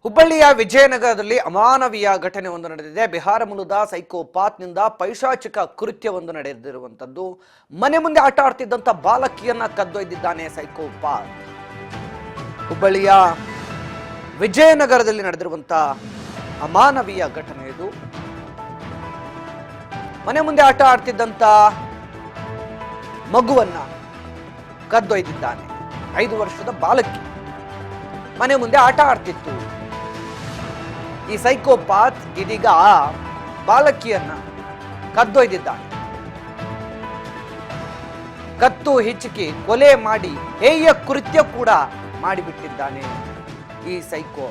ಹುಬ್ಬಳ್ಳಿಯ ವಿಜಯನಗರದಲ್ಲಿ ಅಮಾನವೀಯ ಘಟನೆ ಒಂದು ನಡೆದಿದೆ. ಬಿಹಾರ ಮೂಲದ ಸೈಕೋಪಾತ್ನಿಂದ ಪೈಶಾಚಿಕ ಕೃತ್ಯವೊಂದು ನಡೆದಿರುವಂತದ್ದು. ಮನೆ ಮುಂದೆ ಆಟ ಆಡ್ತಿದ್ದಂತ ಬಾಲಕಿಯನ್ನ ಕದ್ದೊಯ್ದಿದ್ದಾನೆ ಸೈಕೋಪಾತ್. ಹುಬ್ಬಳ್ಳಿಯ ವಿಜಯನಗರದಲ್ಲಿ ನಡೆದಿರುವಂತ ಅಮಾನವೀಯ ಘಟನೆ ಇದು. ಮನೆ ಮುಂದೆ ಆಟ ಆಡ್ತಿದ್ದಂತ ಮಗುವನ್ನ ಕದ್ದೊಯ್ದಿದ್ದಾನೆ. 5 ವರ್ಷದ ಬಾಲಕಿ ಮನೆ ಮುಂದೆ ಆಟ ಆಡ್ತಿತ್ತು. ಈ ಸೈಕೋಪಾತ್ ಇದೀಗ ಬಾಲಕಿಯನ್ನ ಕದ್ದೊಯ್ದಿದ್ದಾನೆ. ಕತ್ತು ಹಿಚ್ಚುಕಿ ಕೊಲೆ ಮಾಡಿ ಹೇಯ ಕೃತ್ಯ ಕೂಡ ಮಾಡಿಬಿಟ್ಟಿದ್ದಾನೆ ಈ ಸೈಕೋ.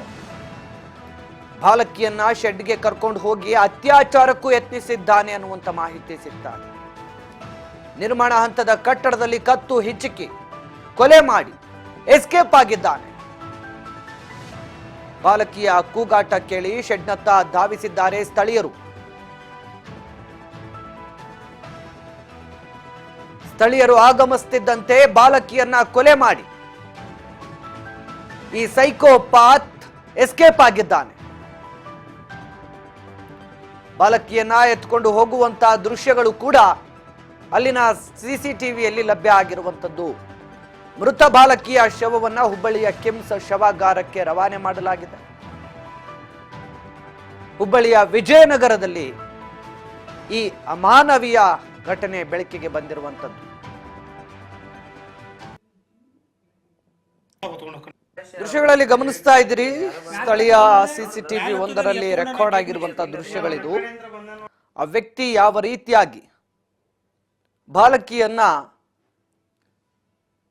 ಬಾಲಕಿಯನ್ನ ಶೆಡ್ಗೆ ಕರ್ಕೊಂಡು ಹೋಗಿ ಅತ್ಯಾಚಾರಕ್ಕೂ ಯತ್ನಿಸಿದ್ದಾನೆ ಅನ್ನುವಂತ ಮಾಹಿತಿ ಸಿಗ್ತಾನೆ. ನಿರ್ಮಾಣ ಹಂತದ ಕಟ್ಟಡದಲ್ಲಿ ಕತ್ತು ಹಿಚ್ಚುಕಿ ಕೊಲೆ ಮಾಡಿ ಎಸ್ಕೇಪ್ ಆಗಿದ್ದಾನೆ. ಬಾಲಕಿಯ ಕೂಗಾಟ ಕೇಳಿ ಶೆಡ್ನತ್ತ ಧಾವಿಸಿದ್ದಾರೆ ಸ್ಥಳೀಯರು. ಸ್ಥಳೀಯರು ಆಗಮಿಸುತ್ತಿದ್ದಂತೆ ಬಾಲಕಿಯನ್ನ ಕೊಲೆ ಮಾಡಿ ಈ ಸೈಕೋಪಾತ್ ಎಸ್ಕೇಪ್ ಆಗಿದ್ದಾನೆ. ಬಾಲಕಿಯನ್ನ ಎತ್ಕೊಂಡು ಹೋಗುವಂತಹ ದೃಶ್ಯಗಳು ಕೂಡ ಅಲ್ಲಿನ ಸಿಸಿಟಿವಿಯಲ್ಲಿ ಲಭ್ಯ ಆಗಿರುವಂತದ್ದು. ಮೃತ ಬಾಲಕಿಯ ಶವವನ್ನ ಹುಬ್ಬಳ್ಳಿಯ ಕಿಮ್ಸ್ ಶವಾಗಾರಕ್ಕೆ ರವಾನೆ ಮಾಡಲಾಗಿದೆ. ಹುಬ್ಬಳ್ಳಿಯ ವಿಜಯನಗರದಲ್ಲಿ ಈ ಅಮಾನವೀಯ ಘಟನೆ ಬೆಳಕಿಗೆ ಬಂದಿರುವಂತದ್ದು. ದೃಶ್ಯಗಳಲ್ಲಿ ಗಮನಿಸ್ತಾ ಇದ್ದೀರಿ, ಸ್ಥಳೀಯ ಸಿಸಿಟಿವಿ ಒಂದರಲ್ಲಿ ರೆಕಾರ್ಡ್ ಆಗಿರುವಂತಹ ದೃಶ್ಯಗಳಿದು. ಆ ವ್ಯಕ್ತಿ ಯಾವ ರೀತಿಯಾಗಿ ಬಾಲಕಿಯನ್ನ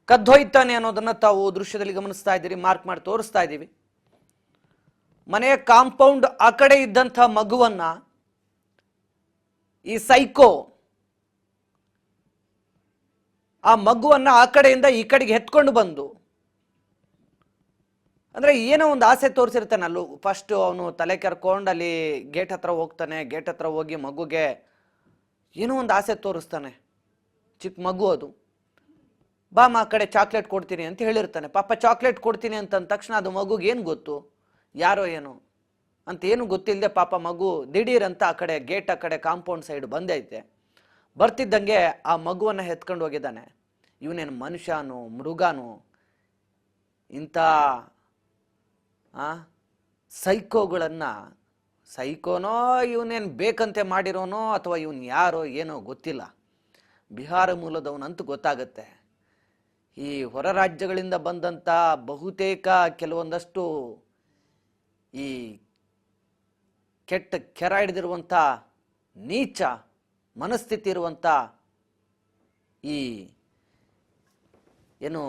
ಕದ್ದೊಯ್ತಾನೆ ಅನ್ನೋದನ್ನ ತಾವು ದೃಶ್ಯದಲ್ಲಿ ಗಮನಿಸ್ತಾ ಇದ್ದೀರಿ. ಮಾರ್ಕ್ ಮಾಡಿ ತೋರಿಸ್ತಾ ಇದ್ದೀವಿ. ಮನೆಯ ಕಾಂಪೌಂಡ್ ಆ ಕಡೆ ಇದ್ದಂಥ ಮಗುವನ್ನ ಈ ಸೈಕೋ ಆ ಮಗುವನ್ನ ಆ ಕಡೆಯಿಂದ ಈ ಕಡೆಗೆ ಎತ್ಕೊಂಡು ಬಂದು, ಅಂದ್ರೆ ಏನೋ ಒಂದು ಆಸೆ ತೋರಿಸಿರ್ತಾನೆ. ಅಲ್ಲೂ ಫಸ್ಟ್ ಅವನು ತಲೆ ಕೆರ್ಕೊಂಡು ಅಲ್ಲಿ ಗೇಟ್ ಹತ್ರ ಹೋಗ್ತಾನೆ. ಗೇಟ್ ಹತ್ರ ಹೋಗಿ ಮಗುಗೆ ಏನೋ ಒಂದು ಆಸೆ ತೋರಿಸ್ತಾನೆ. ಚಿಕ್ಕ ಮಗು ಅದು. ಬಾಮ ಆ ಕಡೆ ಚಾಕ್ಲೇಟ್ ಕೊಡ್ತೀನಿ ಅಂತ ಹೇಳಿರ್ತಾನೆ. ಪಾಪ ಚಾಕ್ಲೇಟ್ ಕೊಡ್ತೀನಿ ಅಂತಂದ ತಕ್ಷಣ ಅದು ಮಗುಗೆ ಏನು ಗೊತ್ತು, ಯಾರೋ ಏನು ಅಂತ ಏನು ಗೊತ್ತಿಲ್ಲದೆ ಪಾಪ ಮಗು ದಿಢೀರಂತ ಆ ಕಡೆ ಗೇಟ್ ಆ ಕಡೆ ಕಾಂಪೌಂಡ್ ಸೈಡ್ ಬಂದೈತೆ. ಬರ್ತಿದ್ದಂಗೆ ಆ ಮಗುವನ್ನು ಎತ್ಕೊಂಡು ಹೋಗಿದ್ದಾನೆ. ಇವನೇನು ಮನುಷ್ಯನೋ ಮೃಗನೋ, ಇಂಥ ಸೈಕೋಗಳನ್ನ, ಸೈಕೋನೋ ಇವನೇನು ಬೇಕಂತೆ ಮಾಡಿರೋನೋ ಅಥವಾ ಇವನ್ ಯಾರೋ ಏನೋ ಗೊತ್ತಿಲ್ಲ. ಬಿಹಾರ ಮೂಲದವನಂತೂ ಗೊತ್ತಾಗತ್ತೆ. ಈ ಹೊರ ರಾಜ್ಯಗಳಿಂದ ಬಂದಂಥ ಬಹುತೇಕ ಕೆಲವೊಂದಷ್ಟು ಈ ಕೆಟ್ಟ ಕೆರ ಹಿಡಿದಿರುವಂಥ ನೀಚ ಮನಸ್ಥಿತಿ ಇರುವಂಥ ಈ ಏನು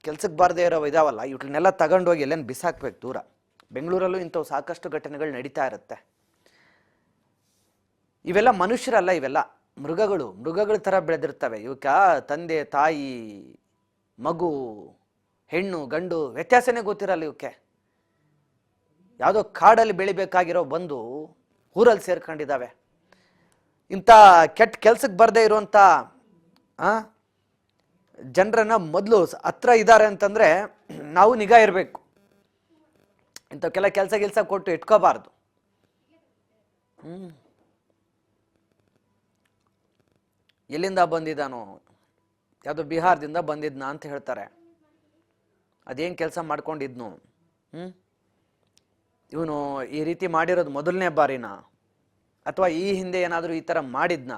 ಕೆಲ್ಸಕ್ಕೆ ಬಾರದೇ ಇರೋ ಇದಾವಲ್ಲ, ಇವ್ರನ್ನೆಲ್ಲ ತಗೊಂಡೋಗಿ ಎಲ್ಲೇನು ಬಿಸಾಕ್ಬೇಕು ದೂರ. ಬೆಂಗಳೂರಲ್ಲೂ ಇಂಥವು ಸಾಕಷ್ಟು ಘಟನೆಗಳು ನಡೀತಾ ಇರುತ್ತೆ. ಇವೆಲ್ಲ ಮನುಷ್ಯರಲ್ಲ, ಇವೆಲ್ಲ ಮೃಗಗಳ ಥರ ಬೆಳೆದಿರ್ತವೆ. ಇವಕ್ಕ ತಂದೆ ತಾಯಿ ಮಗು ಹೆಣ್ಣು ಗಂಡು ವ್ಯತ್ಯಾಸನೇ ಗೊತ್ತಿರಲ್ಲ ಇವಕ್ಕೆ. ಯಾವುದೋ ಕಾಡಲ್ಲಿ ಬೆಳಿಬೇಕಾಗಿರೋ ಬಂದು ಊರಲ್ಲಿ ಸೇರ್ಕೊಂಡಿದ್ದಾವೆ. ಇಂಥ ಕೆಟ್ಟ ಕೆಲ್ಸಕ್ಕೆ ಬರದೇ ಇರುವಂಥ ಜನರನ್ನ ಮೊದಲು ಹತ್ರ ಇದ್ದಾರೆ ಅಂತಂದ್ರೆ ನಾವು ನಿಗಾ ಇರಬೇಕು. ಇಂಥಕ್ಕೆಲ್ಲ ಕೆಲಸ ಕೊಟ್ಟು ಇಟ್ಕೋಬಾರ್ದು. ಎಲ್ಲಿಂದ ಬಂದಿದ್ದಾನೋ, ಯಾವುದೋ ಬಿಹಾರದಿಂದ ಬಂದಿದ್ನ ಅಂತ ಹೇಳ್ತಾರೆ. ಅದೇನು ಕೆಲಸ ಮಾಡ್ಕೊಂಡಿದ್ನು, ಇವನು ಈ ರೀತಿ ಮಾಡಿರೋದು ಮೊದಲನೇ ಬಾರಿನ ಅಥವಾ ಈ ಹಿಂದೆ ಏನಾದರೂ ಈ ಥರ ಮಾಡಿದ್ನ?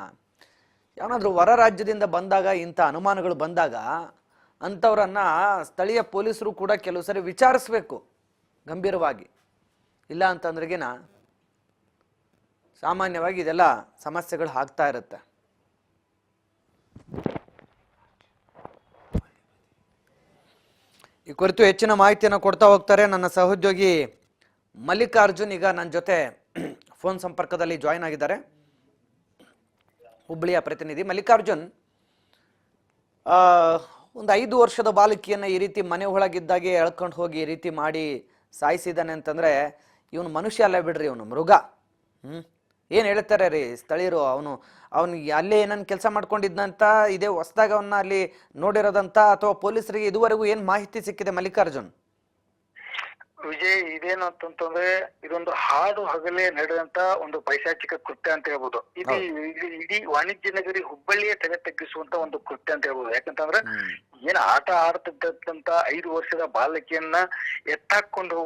ಯಾವನಾದ್ರೂ ಹೊರ ರಾಜ್ಯದಿಂದ ಬಂದಾಗ ಇಂಥ ಅನುಮಾನಗಳು ಬಂದಾಗ ಅಂಥವ್ರನ್ನ ಸ್ಥಳೀಯ ಪೊಲೀಸರು ಕೂಡ ಕೆಲವು ಸರಿ ವಿಚಾರಿಸ್ಬೇಕು ಗಂಭೀರವಾಗಿ. ಇಲ್ಲ ಅಂತಂದ್ರೆಗಿನ ಸಾಮಾನ್ಯವಾಗಿ ಇದೆಲ್ಲ ಸಮಸ್ಯೆಗಳು ಆಗ್ತಾ ಇರುತ್ತೆ. ಈ ಕುರಿತು ಹೆಚ್ಚಿನ ಮಾಹಿತಿಯನ್ನು ಕೊಡ್ತಾ ಹೋಗ್ತಾರೆ ನನ್ನ ಸಹೋದ್ಯೋಗಿ ಮಲ್ಲಿಕಾರ್ಜುನ್. ಈಗ ನನ್ನ ಜೊತೆ ಫೋನ್ ಸಂಪರ್ಕದಲ್ಲಿ ಜಾಯಿನ್ ಆಗಿದ್ದಾರೆ, ಹುಬ್ಬಳ್ಳಿಯ ಪ್ರತಿನಿಧಿ ಮಲ್ಲಿಕಾರ್ಜುನ್. ಒಂದು 5 ವರ್ಷದ ಬಾಲಕಿಯನ್ನು ಈ ರೀತಿ ಮನೆ ಒಳಗಿದ್ದಾಗೆ ಎಳ್ಕೊಂಡು ಹೋಗಿ ಈ ರೀತಿ ಮಾಡಿ ಸಾಯಿಸಿದ್ದಾನೆ ಅಂತಂದ್ರೆ ಇವನು ಮನುಷ್ಯ ಅಲ್ಲ ಬಿಡ್ರಿ, ಇವನು ಮೃಗ. ಏನು ಹೇಳ್ತಾರೆ ರೀ ಸ್ಥಳೀಯರು? ಅವನಿಗೆ ಅಲ್ಲೇ ಏನನ್ನ ಕೆಲಸ ಮಾಡ್ಕೊಂಡಿದ್ದಂತ, ಇದೇ ಹೊಸದಾಗ ಅವನ್ನ ಅಲ್ಲಿ ನೋಡಿರೋದಂತ ಅಥವಾ ಪೊಲೀಸರಿಗೆ ಇದುವರೆಗೂ ಏನು ಮಾಹಿತಿ ಸಿಕ್ಕಿದೆ ಮಲ್ಲಿಕಾರ್ಜುನ್? ವಿಜಯ್, ಇದೇನು ಅಂತಂತಂದ್ರೆ ಇದೊಂದು ಹಾಡು ಹಗಲೇ ನಡೆದಂತ ಒಂದು ಪೈಶಾಚಿಕ ಕೃತ್ಯ ಅಂತ ಹೇಳ್ಬೋದು. ಇದು ಇಡೀ ವಾಣಿಜ್ಯ ನಗರಿ ಹುಬ್ಬಳ್ಳಿಯ ತಲೆ ತಗ್ಗಿಸುವಂತ ಒಂದು ಕೃತ್ಯ ಅಂತ ಹೇಳ್ಬೋದು. ಯಾಕಂತಂದ್ರೆ ಏನ್ ಆಟ ಆಡ್ತಿದ್ದಂತ 5 ವರ್ಷದ ಬಾಲಕಿಯನ್ನ ಎತ್ತಾಕೊಂಡು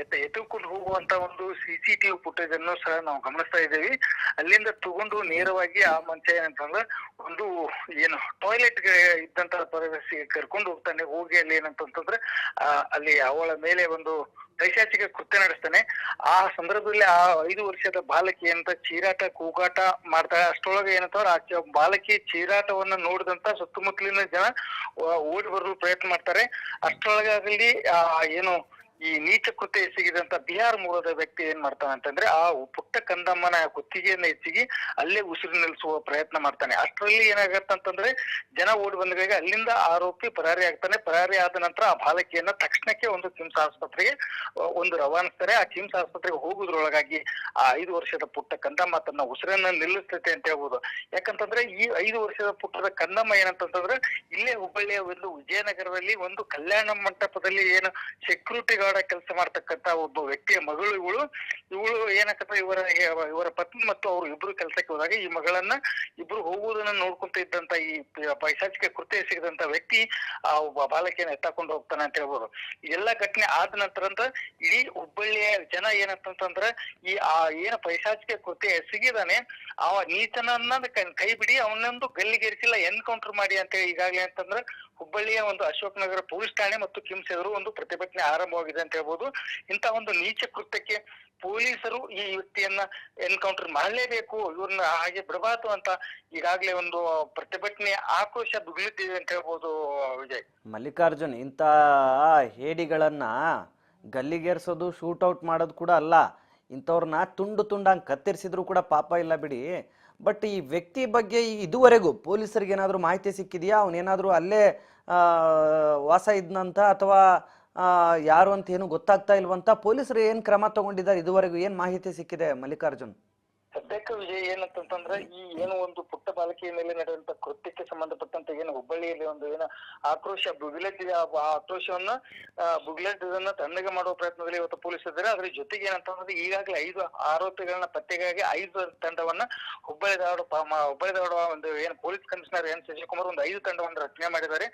ಎತ್ತುಕೊಂಡು ಹೋಗುವಂತ ಒಂದು CCTV ಫುಟೇಜ್ ಅನ್ನು ಸಹ ನಾವು ಗಮನಿಸ್ತಾ ಇದ್ದೀವಿ. ಅಲ್ಲಿಂದ ತಗೊಂಡು ನೇರವಾಗಿ ಆ ಮನುಷ್ಯ ಏನಂತಂದ್ರೆ ಒಂದು ಏನು ಟಾಯ್ಲೆಟ್ ಗೆ ಇದ್ದಂತ ಪ್ರದೇಶಕ್ಕೆ ಕರ್ಕೊಂಡು ಹೋಗ್ತಾನೆ. ಹೋಗಿ ಅಲ್ಲಿ ಏನಂತಂದ್ರೆ ಅಲ್ಲಿ ಅವಳ ಮೇಲೆ ಒಂದು ಪೈಶಾಚಿಕ ಕೃತ್ಯ ನಡೆಸ್ತಾನೆ. ಆ ಸಂದರ್ಭದಲ್ಲಿ ಆ 5 ವರ್ಷದ ಬಾಲಕಿ ಅಂತ ಚೀರಾಟ ಕೂಗಾಟ ಮಾಡ್ತಾಳೆ. ಅಷ್ಟೊಳಗೆ ಏನಂತಂದ್ರೆ ಆ ಬಾಲಕಿ ಚೀರಾಟವನ್ನ ನೋಡಿದಂತ ಸುತ್ತಮುತ್ತಲಿನ ಜನ ಓಡಿ ಬರಲು ಪ್ರಯತ್ನ ಮಾಡ್ತಾರೆ. ಅಷ್ಟೊಳಗಾಗಲಿ ಏನು ಈ ನೀಚ ಕೃತ್ಯ ಎಸಗಿದಂತ ಬಿಹಾರ್ ಮೂಲದ ವ್ಯಕ್ತಿ ಏನ್ ಮಾಡ್ತಾನೆ ಅಂತಂದ್ರೆ ಆ ಪುಟ್ಟ ಕಂದಮ್ಮನ ಕುತ್ತಿಗೆಯನ್ನ ಹೆಚ್ಚಿಗೆ ಅಲ್ಲೇ ಉಸಿರು ನಿಲ್ಲಿಸುವ ಪ್ರಯತ್ನ ಮಾಡ್ತಾನೆ. ಅಷ್ಟರಲ್ಲಿ ಏನಾಗತ್ತಂತಂದ್ರೆ ಜನ ಓಡಿ ಬಂದಾಗ ಅಲ್ಲಿಂದ ಆರೋಪಿ ಪರಾರಿ ಆಗ್ತಾನೆ. ಪರಾರಿ ಆದ ನಂತರ ಆ ಬಾಲಕಿಯನ್ನ ತಕ್ಷಣಕ್ಕೆ ಒಂದು ಕಿಮ್ಸ್ ಆಸ್ಪತ್ರೆಗೆ ರವಾನಿಸ್ತಾರೆ. ಆ ಕಿಮ್ಸ್ ಆಸ್ಪತ್ರೆಗೆ ಹೋಗುದ್ರೊಳಗಾಗಿ ಆ 5 ವರ್ಷದ ಪುಟ್ಟ ಕಂದಮ್ಮ ತನ್ನ ಉಸಿರನ್ನ ನಿಲ್ಲಿಸ್ತೈತೆ ಅಂತ ಹೇಳ್ಬೋದು. ಯಾಕಂತಂದ್ರೆ ಈ 5 ವರ್ಷದ ಪುಟ್ಟದ ಕಂದಮ್ಮ ಏನಂತಂದ್ರೆ ಇಲ್ಲೇ ಹುಬ್ಬಳ್ಳಿಯ ಒಂದು ವಿಜಯನಗರದಲ್ಲಿ ಒಂದು ಕಲ್ಯಾಣ ಮಂಟಪದಲ್ಲಿ ಏನು ಸೆಕ್ಯೂರಿಟಿ ಕೆಲಸ ಮಾಡ್ತಕ್ಕಂತ ಒಬ್ಬ ವ್ಯಕ್ತಿಯ ಮಗಳು ಇವಳು ಏನಕ್ಕಂತ ಇವರ ಪತ್ನಿ ಮತ್ತು ಅವರು ಇಬ್ರು ಕೆಲಸಕ್ಕೆ ಹೋದಾಗ ಈ ಮಗಳನ್ನ ಇಬ್ರು ಹೋಗುವುದನ್ನ ನೋಡ್ಕೊಂತ ಇದ್ದಂತ ಈ ಪೈಶಾಚಿಕ ಕೃತ್ಯ ಎಸಗಿದಂತ ವ್ಯಕ್ತಿ ಆ ಒಬ್ಬ ಬಾಲಕಿಯನ್ನು ಎತ್ತಾಕೊಂಡು ಹೋಗ್ತಾನೆ ಅಂತ ಹೇಳ್ಬೋದು. ಎಲ್ಲ ಘಟನೆ ಆದ ನಂತರ ಅಂತ ಇಡೀ ಹುಬ್ಬಳ್ಳಿಯ ಜನ ಏನಂತಂದ್ರೆ ಈ ಏನು ಪೈಶಾಚಿಕ ಕೃತ್ಯ ಎಸಗಿದಾನೆ ಅವ ನೀಚನನ್ನ ಕೈ ಬಿಡಿ, ಅವನೊಂದು ಗಲ್ಲಿಗೇರಿಸಿಲ್ಲ, ಎನ್ಕೌಂಟರ್ ಮಾಡಿ ಅಂತ ಹೇಳಿ ಈಗಾಗಲೇ ಅಂತಂದ್ರೆ ಹುಬ್ಬಳ್ಳಿಯ ಒಂದು ಅಶೋಕ್ ನಗರ ಪೊಲೀಸ್ ಠಾಣೆ ಮತ್ತು ಕಿಮ್ಸ್ ಎದುರು ಒಂದು ಪ್ರತಿಭಟನೆ ಆರಂಭವಾಗಿದೆ ಅಂತ ಹೇಳ್ಬೋದು. ಇಂತ ಒಂದು ನೀಚ ಕೃತ್ಯಕ್ಕೆ ಪೊಲೀಸರು ಈ ವ್ಯಕ್ತಿಯನ್ನ ಎನ್ಕೌಂಟರ್ ಮಾಡಲೇಬೇಕು, ಇವ್ರನ್ನ ಹಾಗೆ ಬಿಡಬಾರ್ದು ಅಂತ ಈಗಾಗಲೇ ಒಂದು ಪ್ರತಿಭಟನೆ ಆಕ್ರೋಶ ಬಿಗುಳುತ್ತಿದೆ ಅಂತ ಹೇಳ್ಬೋದು. ವಿಜಯ್, ಮಲ್ಲಿಕಾರ್ಜುನ್, ಇಂಥ ಹೇಡಿಗಳನ್ನ ಗಲ್ಲಿಗೇರಿಸೋದು ಶೂಟೌಟ್ ಮಾಡೋದು ಕೂಡ ಅಲ್ಲ, ಇಂಥವ್ರನ್ನ ತುಂಡು ತುಂಡಂಗೆ ಕತ್ತರಿಸಿದ್ರು ಕೂಡ ಪಾಪ ಇಲ್ಲ ಬಿಡಿ. ಬಟ್ ಈ ವ್ಯಕ್ತಿ ಬಗ್ಗೆ ಇದುವರೆಗೂ ಪೊಲೀಸರಿಗೆ ಏನಾದರೂ ಮಾಹಿತಿ ಸಿಕ್ಕಿದೆಯಾ? ಅವನೇನಾದರೂ ಅಲ್ಲೇ ವಾಸ ಇದ್ನಂತ ಅಥವಾ ಯಾರು ಅಂತ ಏನು ಗೊತ್ತಾಗ್ತಾ ಇಲ್ವಂತ? ಪೊಲೀಸರು ಏನು ಕ್ರಮ ತಗೊಂಡಿದ್ದಾರೆ? ಇದುವರೆಗೂ ಏನು ಮಾಹಿತಿ ಸಿಕ್ಕಿದೆ ಮಲ್ಲಿಕಾರ್ಜುನ್? ಸದ್ಯಕ್ಕೆ ವಿಜಯ್ ಏನಂತಂದ್ರೆ ಈ ಏನು ಒಂದು ಪುಟ್ಟ ಬಾಲಕಿಯ ಮೇಲೆ ನಡೆದಂತ ಕೃತ್ಯಕ್ಕೆ ಸಂಬಂಧಪಟ್ಟಂತ ಏನು ಹುಬ್ಬಳ್ಳಿಯಲ್ಲಿ ಒಂದು ಏನು ಆಕ್ರೋಶ ಭುಗಿಲೆದ್ದಿದೆ, ಆ ಆಕ್ರೋಶವನ್ನ ಭುಗಿಲೆದ್ದನ್ನ ತಣ್ಣಗೆ ಮಾಡುವ ಪ್ರಯತ್ನದಲ್ಲಿ ಇವತ್ತು ಪೊಲೀಸರು ಇದ್ದಾರೆ. ಅದ್ರ ಜೊತೆಗೆ ಏನಂತಂದ್ರೆ ಈಗಾಗಲೇ 5 ಆರೋಪಿಗಳನ್ನ ಪತ್ತೆಗಾಗಿ 5 ತಂಡವನ್ನ ಹುಬ್ಬಳ್ಳಿ ಧಾರವಾಡ ಒಂದು ಏನು ಪೊಲೀಸ್ ಕಮಿಷನರ್ ಎನ್ ಶಶಿಕುಮಾರ್ ಒಂದು 5 ತಂಡವನ್ನು ರಚನೆ ಮಾಡಿದ್ದಾರೆ.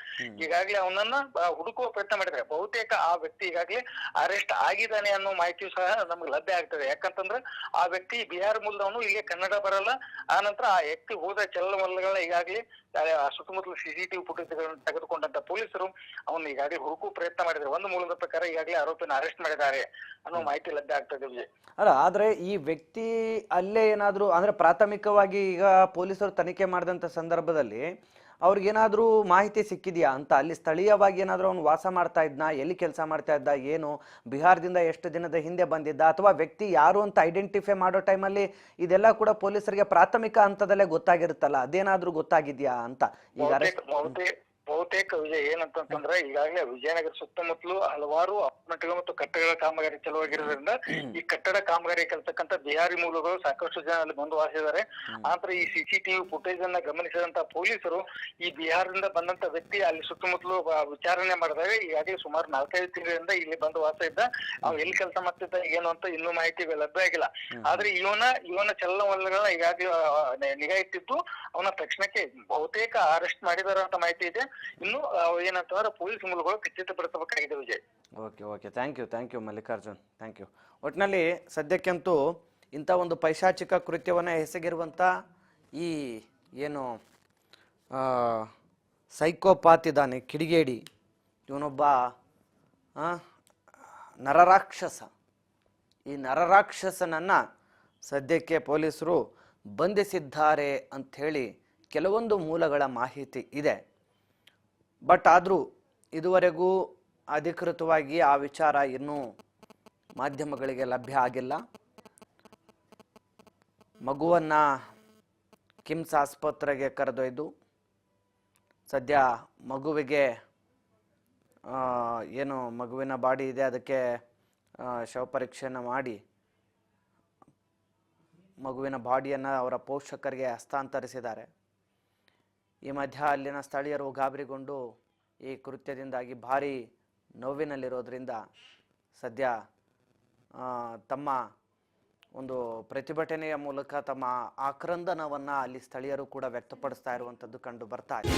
ಈಗಾಗಲೇ ಅವನನ್ನ ಹುಡುಕುವ ಪ್ರಯತ್ನ ಮಾಡಿದ್ದಾರೆ. ಬಹುತೇಕ ಆ ವ್ಯಕ್ತಿ ಈಗಾಗಲೇ ಅರೆಸ್ಟ್ ಆಗಿದ್ದಾನೆ ಅನ್ನೋ ಮಾಹಿತಿಯು ಸಹ ನಮ್ಗೆ ಲಭ್ಯ ಆಗ್ತದೆ. ಯಾಕಂತಂದ್ರೆ ಆ ವ್ಯಕ್ತಿ ಬಿಹಾರ ಮೂಲದವನು, ಇಲ್ಲಿಗೆ ಕನ್ನಡ ಬರಲ್ಲ. ಆ ನಂತರ ಆ ವ್ಯಕ್ತಿ ಹೋದ ಚಲನವಲನಗಳನ್ನ ಈಗಾಗಲೇ ಸುತ್ತಮುತ್ತಲ CCTV ಫುಟೇಜ್ಗಳನ್ನು ತೆಗೆದುಕೊಂಡಂತ ಪೊಲೀಸರು ಅವನ್ನ ಈಗಾಗಲೇ ಹುಡುಕುವ ಪ್ರಯತ್ನ ಮಾಡಿದ್ದಾರೆ. ಒಂದು ಮೂಲದ ಪ್ರಕಾರ ಈಗಾಗಲೇ ಆರೋಪಿನ ಅರೆಸ್ಟ್ ಮಾಡಿದ್ದಾರೆ ಅನ್ನೋ ಮಾಹಿತಿ ಲಭ್ಯ ಆಗ್ತದೆ ವಿಜಯ್. ಅಲ್ಲ, ಆದ್ರೆ ಈ ವ್ಯಕ್ತಿ ಅಲ್ಲೇ ಏನಾದ್ರು ಅಂದ್ರೆ ಪ್ರಾಥಮಿಕವಾಗಿ ಈಗ ಪೊಲೀಸರು ತನಿಖೆ ಮಾಡಿದಂತ ಸಂದರ್ಭದಲ್ಲಿ ಅವ್ರಿಗೇನಾದ್ರೂ ಮಾಹಿತಿ ಸಿಕ್ಕಿದ್ಯಾ ಅಂತ? ಅಲ್ಲಿ ಸ್ಥಳೀಯವಾಗಿ ಏನಾದರೂ ಅವನು ವಾಸ ಮಾಡ್ತಾ ಇದ್ನಾ, ಎಲ್ಲಿ ಕೆಲಸ ಮಾಡ್ತಾ ಇದ್ದ, ಏನು ಬಿಹಾರದಿಂದ ಎಷ್ಟು ದಿನದ ಹಿಂದೆ ಬಂದಿದ್ದ, ಅಥವಾ ವ್ಯಕ್ತಿ ಯಾರು ಅಂತ ಐಡೆಂಟಿಫೈ ಮಾಡೋ ಟೈಮಲ್ಲಿ ಇದೆಲ್ಲ ಕೂಡ ಪೊಲೀಸರಿಗೆ ಪ್ರಾಥಮಿಕ ಹಂತದಲ್ಲೇ ಗೊತ್ತಾಗಿರುತ್ತಲ್ಲ, ಅದೇನಾದ್ರೂ ಗೊತ್ತಾಗಿದ್ಯಾ ಅಂತ? ಈಗ ಬಹುತೇಕ ವಿಜಯ್ ಏನಂತಂದ್ರೆ ಈಗಾಗಲೇ ವಿಜಯನಗರ ಸುತ್ತಮುತ್ತಲು ಹಲವಾರು ಅಪಾರ್ಟ್ಮೆಂಟ್ಗಳು ಮತ್ತು ಕಟ್ಟಡಗಳ ಕಾಮಗಾರಿ ಚಲುವಾಗಿರೋದ್ರಿಂದ ಈ ಕಟ್ಟಡ ಕಾಮಗಾರಿ ಕೆಲಸಕ್ಕಂತ ಬಿಹಾರಿ ಮೂಲಗಳು ಸಾಕಷ್ಟು ಜನ ಅಲ್ಲಿ ಬಂದು ವಾಸಿದ್ದಾರೆ. ಆದ್ರೆ ಈ CCTV ಫುಟೇಜ್ ಅನ್ನ ಗಮನಿಸಿದಂತ ಪೊಲೀಸರು ಈ ಬಿಹಾರದಿಂದ ಬಂದಂತ ವ್ಯಕ್ತಿ ಅಲ್ಲಿ ಸುತ್ತಮುತ್ತಲು ವಿಚಾರಣೆ ಮಾಡಿದಾಗ ಈಗಾಗಲೇ ಸುಮಾರು 4-5 ತಿಂಗಳಿಂದ ಇಲ್ಲಿ ಬಂದು ವಾಸ ಇದ್ದ. ಅವ್ನು ಎಲ್ಲಿ ಕೆಲಸ ಮಾಡ್ತಿದ್ದ ಏನು ಅಂತ ಇನ್ನೂ ಮಾಹಿತಿ ಲಭ್ಯ ಆಗಿಲ್ಲ. ಆದ್ರೆ ಇವನ ಚಲನವಲನಗಳನ್ನ ಈಗಾಗಲೇ ನಿಗಾ ಇಟ್ಟಿದ್ದು ಅವನ ತಕ್ಷಣಕ್ಕೆ ಬಹುತೇಕ ಅರೆಸ್ಟ್ ಮಾಡಿದಾರ ಅಂತ ಮಾಹಿತಿ ಇದೆ. ಇನ್ನು ಏನಂತಂದ್ರೆ ಪೊಲೀಸ್ ಮೂಲಗಳು ಖಚಿತಪಡಿಸಬೇಕಾಗಿದೆ Vijay. Okay, thank you Mallikarjun, thank you. ಒಟ್ಟಿನಲ್ಲಿ ಸದ್ಯಕ್ಕಂತೂ ಇಂಥ ಒಂದು ಪೈಶಾಚಿಕ ಕೃತ್ಯವನ್ನು ಎಸಗಿರುವಂಥ ಈ ಏನು ಸೈಕೋಪಾತ್ ಇದ್ದಾನೆ, ಕಿಡಿಗೇಡಿ, ಇವನೊಬ್ಬ ನರರಾಕ್ಷಸ. ಈ ನರರಾಕ್ಷಸನನ್ನು ಸದ್ಯಕ್ಕೆ ಪೊಲೀಸರು ಬಂಧಿಸಿದ್ದಾರೆ ಅಂಥೇಳಿ ಕೆಲವೊಂದು ಮೂಲಗಳ ಮಾಹಿತಿ ಇದೆ. ಬಟ್ ಆದರೂ ಇದುವರೆಗೂ ಅಧಿಕೃತವಾಗಿ ಆ ವಿಚಾರ ಇನ್ನೂ ಮಾಧ್ಯಮಗಳಿಗೆ ಲಭ್ಯ ಆಗಿಲ್ಲ. ಮಗುವನ್ನು ಕಿಮ್ಸ್ ಆಸ್ಪತ್ರೆಗೆ ಕರೆದೊಯ್ದು ಸದ್ಯ ಮಗುವಿಗೆ ಏನು ಮಗುವಿನ ಬಾಡಿ ಇದೆ ಅದಕ್ಕೆ ಶವ ಪರೀಕ್ಷೆಯನ್ನು ಮಾಡಿ ಮಗುವಿನ ಬಾಡಿಯನ್ನು ಅವರ ಪೋಷಕರಿಗೆ ಹಸ್ತಾಂತರಿಸಿದ್ದಾರೆ. ಈ ಮಧ್ಯ ಅಲ್ಲಿನ ಸ್ಥಳೀಯರು ಗಾಬರಿಗೊಂಡು ಈ ಕೃತ್ಯದಿಂದಾಗಿ ಭಾರಿ ನೋವಿನಲ್ಲಿರೋದ್ರಿಂದ ಸದ್ಯ ತಮ್ಮ ಒಂದು ಪ್ರತಿಭಟನೆಯ ಮೂಲಕ ತಮ್ಮ ಆಕ್ರಂದನವನ್ನು ಅಲ್ಲಿ ಸ್ಥಳೀಯರು ಕೂಡ ವ್ಯಕ್ತಪಡಿಸ್ತಾ ಇರುವಂಥದ್ದು ಕಂಡು ಬರ್ತಾ ಇದೆ.